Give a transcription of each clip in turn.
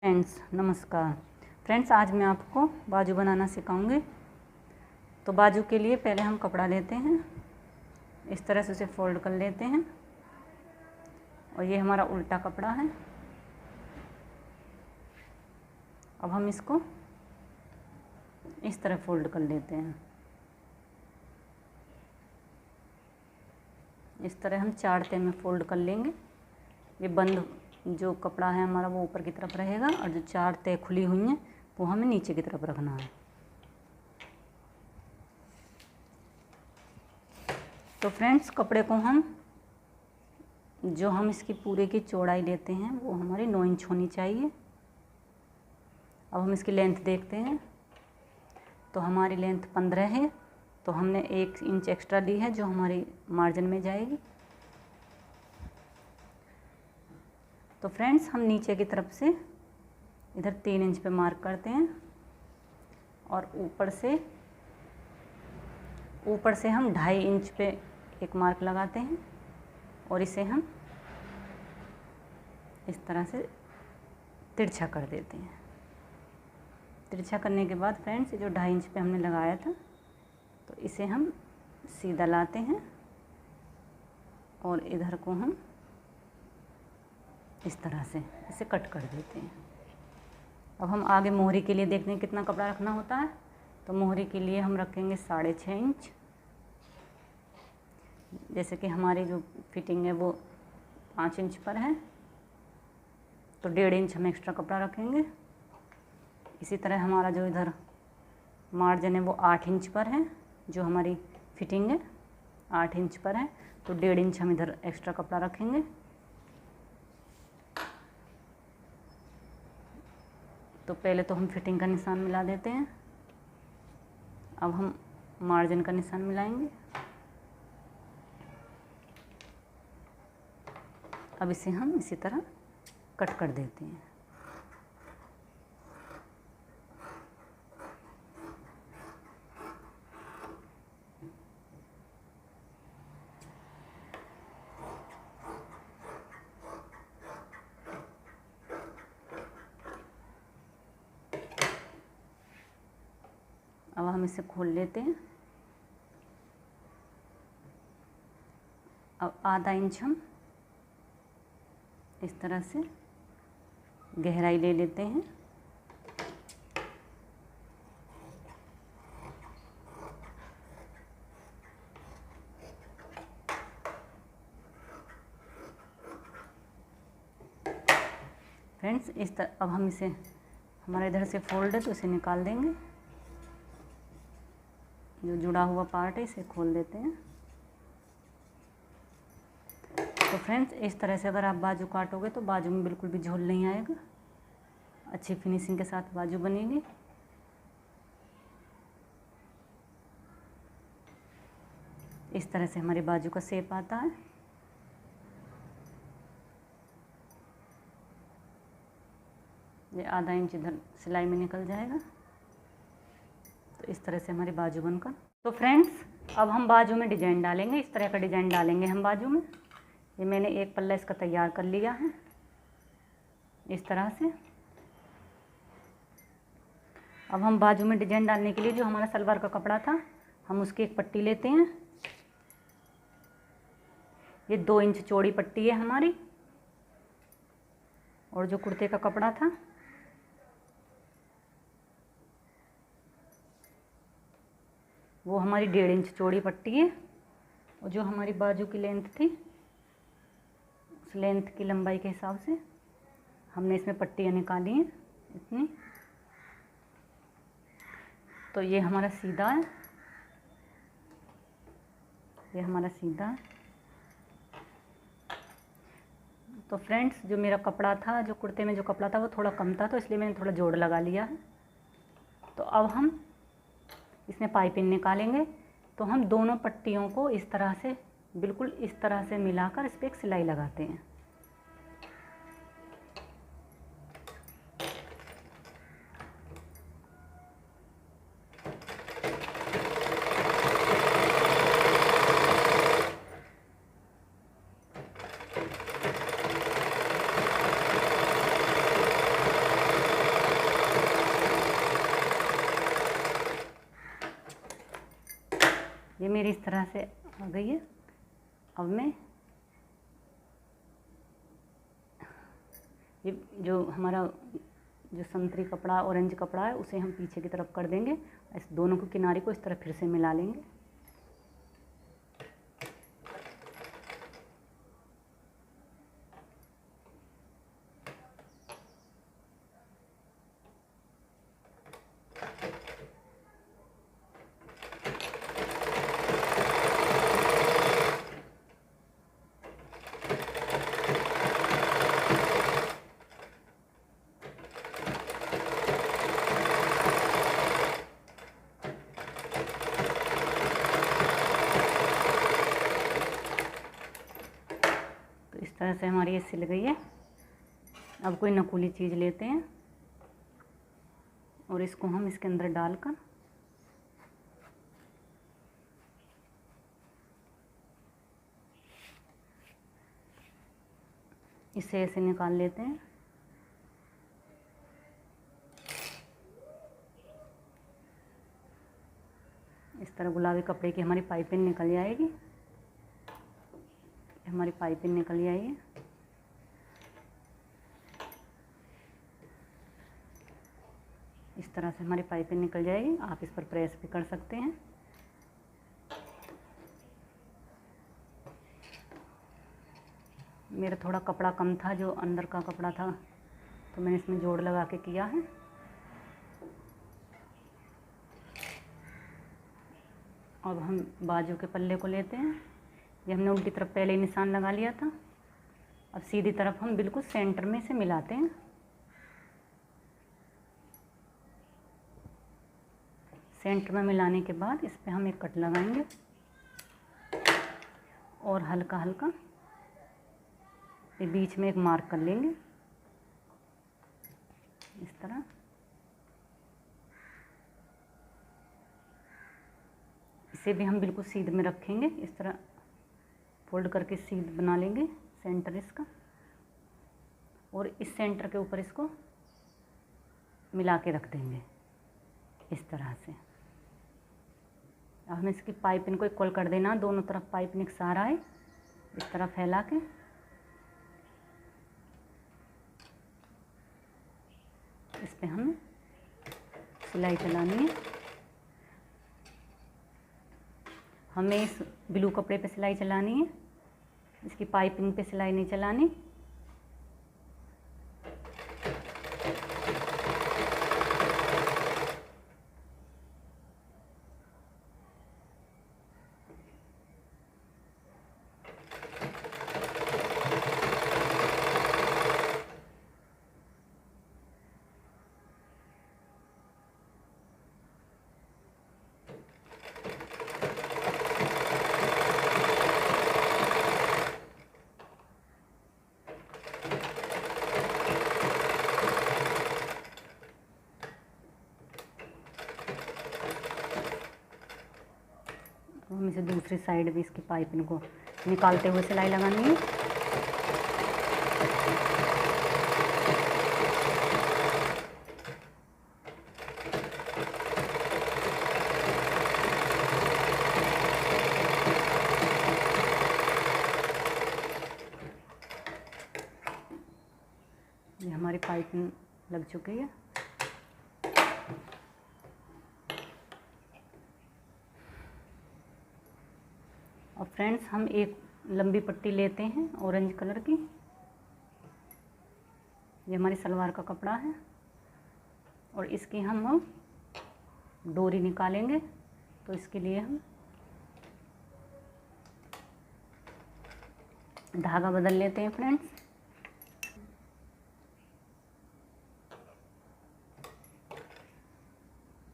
Friends नमस्कार। Friends आज मैं आपको बाजू बनाना सिखाऊंगी। तो बाजू के लिए पहले हम कपड़ा लेते हैं, इस तरह से उसे फोल्ड कर लेते हैं और ये हमारा उल्टा कपड़ा है। अब हम इसको इस तरह फोल्ड कर लेते हैं। इस तरह हम 4 तह में फोल्ड कर लेंगे। ये बंद जो कपड़ा है हमारा वो ऊपर की तरफ रहेगा और जो 4 तह खुली हुई हैं वो हमें नीचे की तरफ रखना है। तो फ्रेंड्स कपड़े को हम इसकी पूरे की चौड़ाई लेते हैं वो हमारी 9 इंच होनी चाहिए। अब हम इसकी लेंथ देखते हैं। तो हमारी लेंथ 15 है, तो हमने 1 इंच एक्स्ट्रा ली है जो हमारी मार्जिन में जाएगी। तो फ्रेंड्स हम नीचे की तरफ से इधर 3 इंच पे मार्क करते हैं और ऊपर से हम 2.5 इंच पे एक मार्क लगाते हैं और इसे हम इस तरह से तिरछा कर देते हैं। तिरछा करने के बाद फ्रेंड्स जो 2.5 इंच पे हमने लगाया था तो इसे हम सीधा लाते हैं और इधर को हम इस तरह से इसे कट कर देते हैं। अब हम आगे मोहरी के लिए देखते हैं कितना कपड़ा रखना होता है। तो मोहरी के लिए हम रखेंगे 6.5 इंच। जैसे कि हमारी जो फिटिंग है वो 5 इंच पर है तो 1.5 इंच हम एक्स्ट्रा कपड़ा रखेंगे। इसी तरह हमारा जो इधर मार्जिन है वो 8 इंच पर है, जो हमारी फिटिंग है 8 इंच पर है तो 1.5 इंच हम इधर एक्स्ट्रा कपड़ा रखेंगे। तो पहले तो हम फिटिंग का निशान मिला देते हैं। अब हम मार्जिन का निशान मिलाएंगे। अब इसे हम इसी तरह कट कर देते हैं। अब हम इसे खोल लेते हैं। अब आधा इंच हम इस तरह से गहराई ले लेते हैं। फ्रेंड्स इस तरह अब हम इसे हमारे इधर से फोल्ड है तो इसे निकाल देंगे। जो जुड़ा हुआ पार्ट है इसे खोल देते हैं। तो फ्रेंड्स इस तरह से अगर आप बाजू काटोगे तो बाजू में बिल्कुल भी झोल नहीं आएगा, अच्छी फिनिशिंग के साथ बाजू बनेगी। इस तरह से हमारी बाजू का शेप आता है। ये आधा इंच इधर सिलाई में निकल जाएगा। तो इस तरह से हमारी बाजू बनकर। तो फ्रेंड्स अब हम बाजू में डिजाइन डालेंगे। इस तरह का डिजाइन डालेंगे हम बाजू में। ये मैंने एक पल्ला इसका तैयार कर लिया है इस तरह से। अब हम बाजू में डिजाइन डालने के लिए जो हमारा सलवार का कपड़ा था हम उसकी एक पट्टी लेते हैं। ये 2 इंच चौड़ी पट्टी है हमारी। और जो कुर्ते का कपड़ा था वो हमारी 1.5 इंच चौड़ी पट्टी है। और जो हमारी बाजू की लेंथ थी उस लेंथ की लंबाई के हिसाब से हमने इसमें पट्टियाँ निकाली हैं इतनी। तो ये हमारा सीधा है, ये हमारा सीधा है। तो फ्रेंड्स जो मेरा कपड़ा था, जो कुर्ते में जो कपड़ा था वो थोड़ा कम था तो इसलिए मैंने थोड़ा जोड़ लगा लिया है। तो अब हम इसमें पाइपिंग निकालेंगे। तो हम दोनों पट्टियों को इस तरह से बिल्कुल इस तरह से मिलाकर इस पर एक सिलाई लगाते हैं। ये मेरी इस तरह से आ गई है। अब मैं ये जो हमारा जो संतरी कपड़ा ऑरेंज कपड़ा है उसे हम पीछे की तरफ कर देंगे। इस दोनों को किनारे को इस तरह फिर से मिला लेंगे। इस तरह से हमारी ये सिल गई है। अब कोई नकुली चीज़ लेते हैं और इसको हम इसके अंदर डालकर इसे ऐसे निकाल लेते हैं। इस तरह गुलाबी कपड़े की हमारी पाइपिंग निकल जाएगी। हमारी पाइपिंग निकल आई है। इस तरह से हमारी पाइपिंग निकल जाएगी। आप इस पर प्रेस भी कर सकते हैं। मेरा थोड़ा कपड़ा कम था, जो अंदर का कपड़ा था, तो मैंने इसमें जोड़ लगा के किया है। अब हम बाजू के पल्ले को लेते हैं। ये हमने उल्टी तरफ पहले ही निशान लगा लिया था। अब सीधी तरफ हम बिल्कुल सेंटर में से मिलाते हैं। सेंटर में मिलाने के बाद इस पे हम एक कट लगाएंगे और हल्का हल्का ये बीच में एक मार्क कर लेंगे इस तरह। इसे भी हम बिल्कुल सीध में रखेंगे। इस तरह फोल्ड करके सीध बना लेंगे सेंटर इसका, और इस सेंटर के ऊपर इसको मिला के रख देंगे इस तरह से। अब हमें इसकी पाइपिंग को इक्वल कर देना, दोनों तरफ पाइपिंग एक सहारा है, इस तरह फैला के इस पे हमें सिलाई चलानी है। हमें इस ब्लू कपड़े पे सिलाई चलानी है, इसकी पाइपिंग पे सिलाई नहीं चलानी। हम इसे दूसरी साइड भी इसकी पाइपिंग को निकालते हुए सिलाई लगानी है। ये हमारी पाइपिंग लग चुकी है। और फ्रेंड्स, हम एक लंबी पट्टी लेते हैं ऑरेंज कलर की। ये हमारी सलवार का कपड़ा है और इसकी हम डोरी निकालेंगे। तो इसके लिए हम धागा बदल लेते हैं फ्रेंड्स।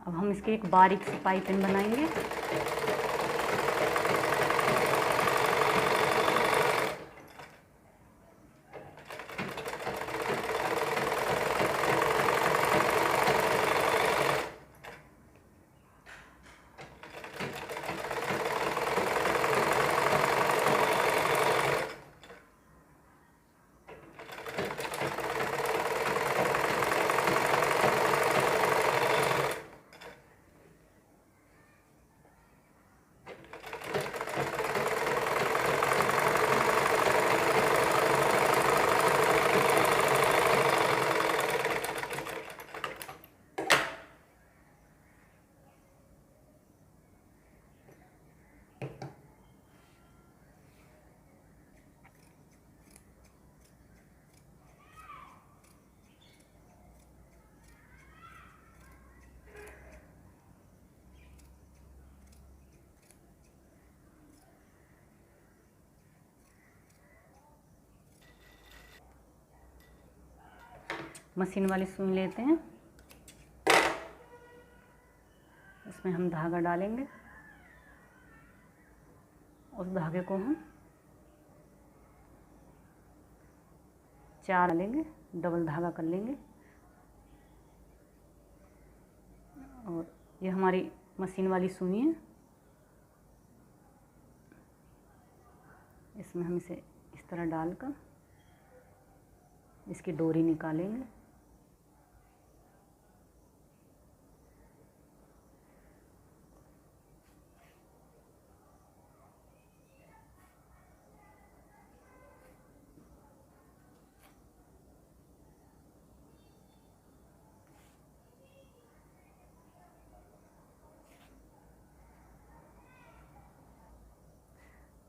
अब हम इसके एक बारीक सी पाइपिंग बनाएंगे। मशीन वाली सुई लेते हैं, इसमें हम धागा डालेंगे, उस धागे को हम 4 डालेंगे, डबल धागा कर लेंगे। और ये हमारी मशीन वाली सुई है, इसमें हम इसे इस तरह डालकर इसकी डोरी निकालेंगे।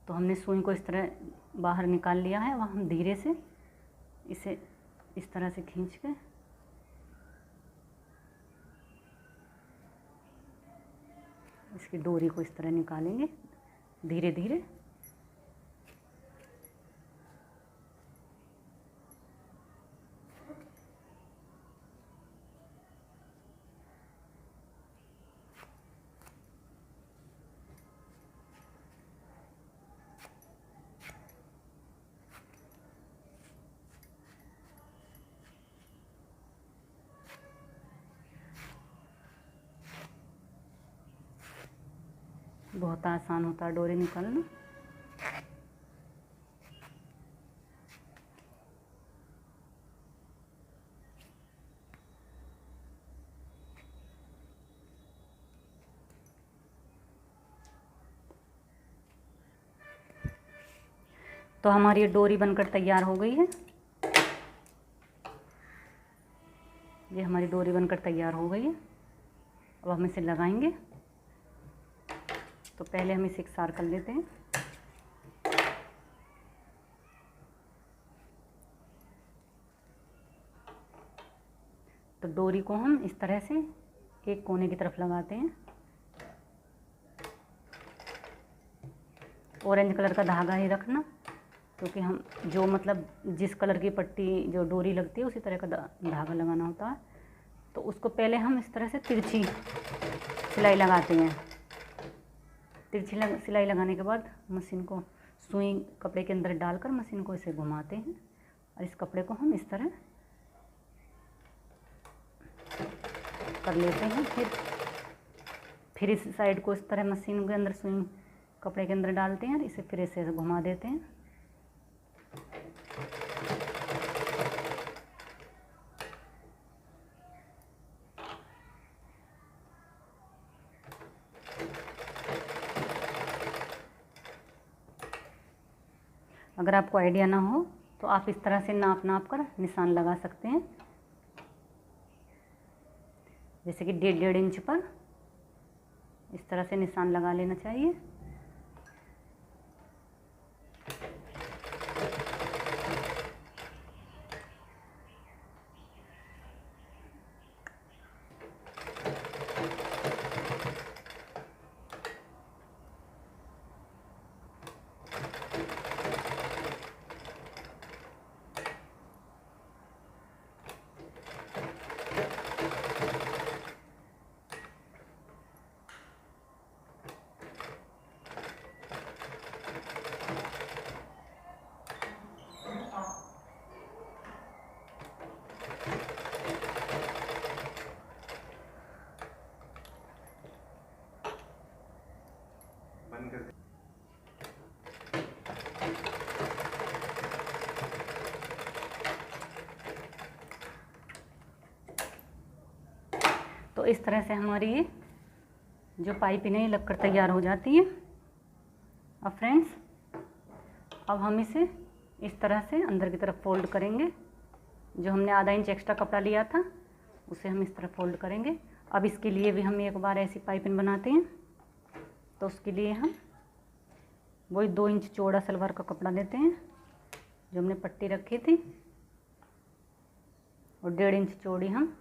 तो हमने सुई को इस तरह बाहर निकाल लिया है। अब हम धीरे से इसे इस तरह से खींच के इसकी डोरी को इस तरह निकालेंगे धीरे धीरे। बहुत आसान होता है डोरी निकालना। तो हमारी ये डोरी बनकर तैयार हो गई है। ये हमारी डोरी बनकर तैयार हो गई है। अब हम इसे लगाएंगे। तो पहले हम इसे इकसार कर लेते हैं। तो डोरी को हम इस तरह से एक कोने की तरफ लगाते हैं। ऑरेंज कलर का धागा ही रखना, क्योंकि हम जो मतलब जिस कलर की पट्टी जो डोरी लगती है उसी तरह का धागा लगाना होता है। तो उसको पहले हम इस तरह से तिरछी सिलाई लगाते हैं। तिरछी सिलाई लगाने के बाद मशीन को सुई कपड़े के अंदर डालकर मशीन को इसे घुमाते हैं और इस कपड़े को हम इस तरह कर लेते हैं। फिर इस साइड को इस तरह मशीन के अंदर सुई कपड़े के अंदर डालते हैं और इसे फिर ऐसे घुमा देते हैं। अगर आपको आइडिया ना हो तो आप इस तरह से नाप कर निशान लगा सकते हैं। जैसे कि 1.5 इंच पर इस तरह से निशान लगा लेना चाहिए। तो इस तरह से हमारी ये जो पाइपिंग है लगकर तैयार हो जाती है। अब फ्रेंड्स, अब हम इसे इस तरह से अंदर की तरफ फोल्ड करेंगे। जो हमने आधा इंच एक्स्ट्रा कपड़ा लिया था उसे हम इस तरह फोल्ड करेंगे। अब इसके लिए भी हम एक बार ऐसी पाइपिंग बनाते हैं। तो उसके लिए हम वही 2 इंच चौड़ा सलवार का कपड़ा लेते हैं जो हमने पट्टी रखी थी, और 1.5 इंच चौड़ी हम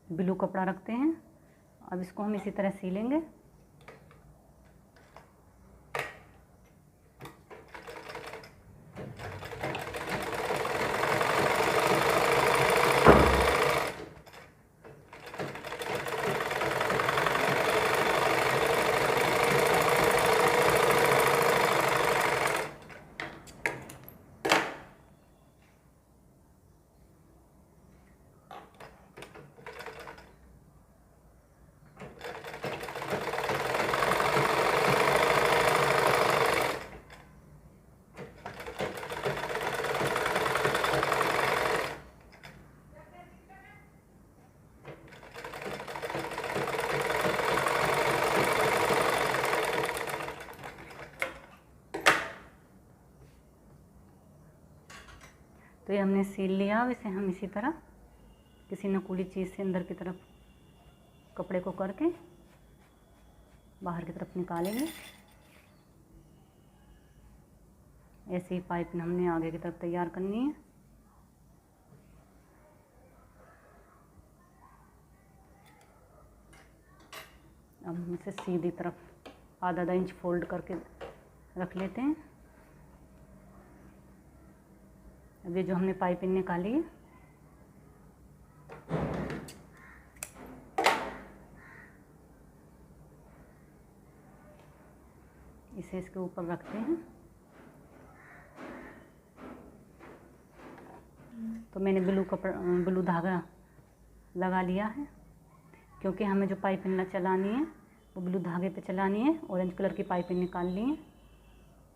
ब्लू कपड़ा रखते हैं। अब इसको हम इसी तरह सीलेंगे। तो ये हमने सील लिया। अब इसे हम इसी तरह किसी नकुली चीज़ से अंदर की तरफ कपड़े को करके बाहर की तरफ निकालेंगे। ऐसे ही पाइपिंग हमने आगे की तरफ तैयार करनी है। अब हम इसे सीधी तरफ आधा इंच फोल्ड करके रख लेते हैं। अब ये जो हमने पाइपिंग निकाली है इसे इसके ऊपर रखते हैं। तो मैंने ब्लू धागा लगा लिया है, क्योंकि हमें जो पाइपिंग चलानी है वो ब्लू धागे पे चलानी है। ऑरेंज कलर की पाइपिंग निकालनी है।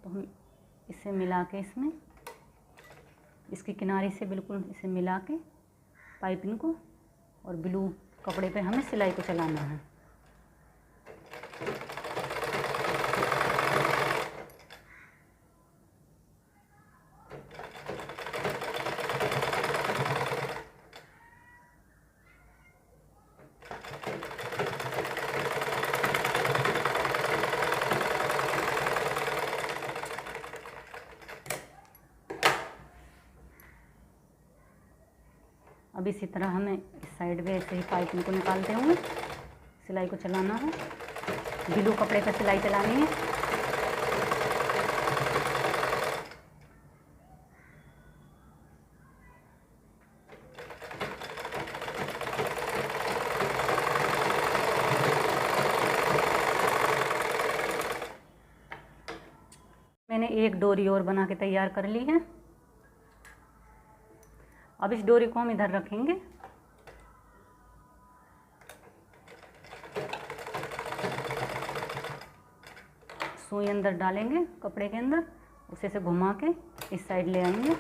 तो हम इसे मिला के इसमें इसकी किनारे से बिल्कुल इसे मिला के पाइपिंग को और ब्लू कपड़े पे हमें सिलाई को चलाना है। अब इसी तरह हमें इस साइड में ऐसे ही पाइपिंग को निकालते हुए सिलाई को चलाना है। ब्लू कपड़े पर सिलाई चलानी है। मैंने एक डोरी और बना के तैयार कर ली है। अब इस डोरी को हम इधर रखेंगे। सुई अंदर डालेंगे कपड़े के अंदर, उसे से घुमा के इस साइड ले आएंगे।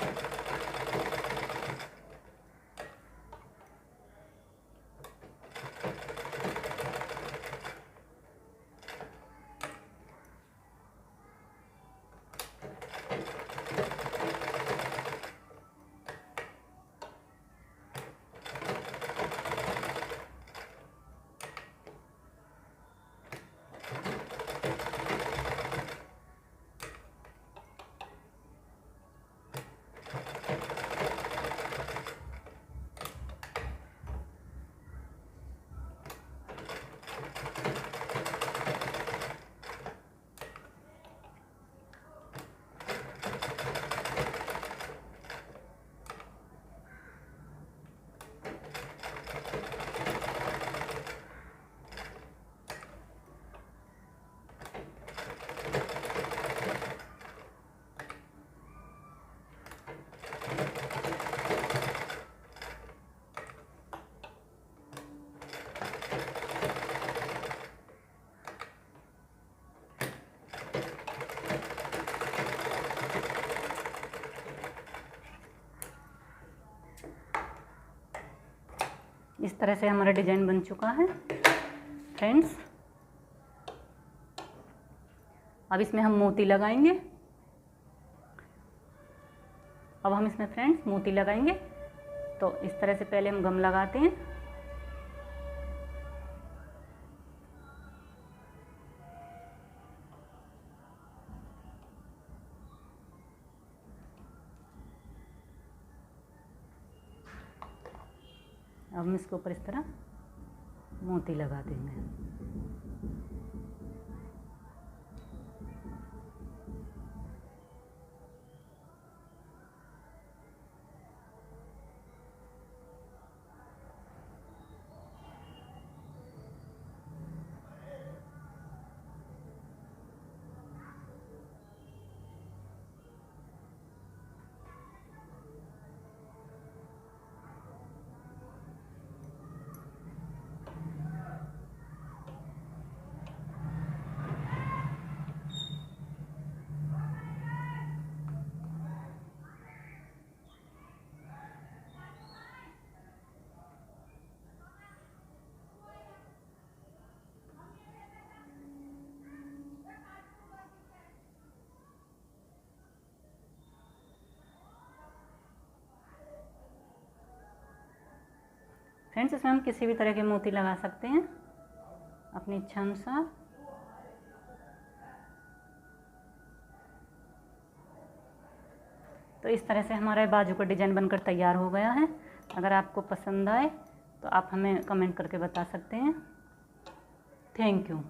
इस तरह से हमारा डिजाइन बन चुका है फ्रेंड्स। अब इसमें हम मोती लगाएंगे। अब हम इसमें फ्रेंड्स मोती लगाएंगे। तो इस तरह से पहले हम गम लगाते हैं। अब हम इसके ऊपर इस तरह मोती लगा देंगे। फ्रेंड्स इसमें हम किसी भी तरह के मोती लगा सकते हैं अपनी इच्छा अनुसार। तो इस तरह से हमारा बाजू का डिज़ाइन बनकर तैयार हो गया है। अगर आपको पसंद आए तो आप हमें कमेंट करके बता सकते हैं। Thank you.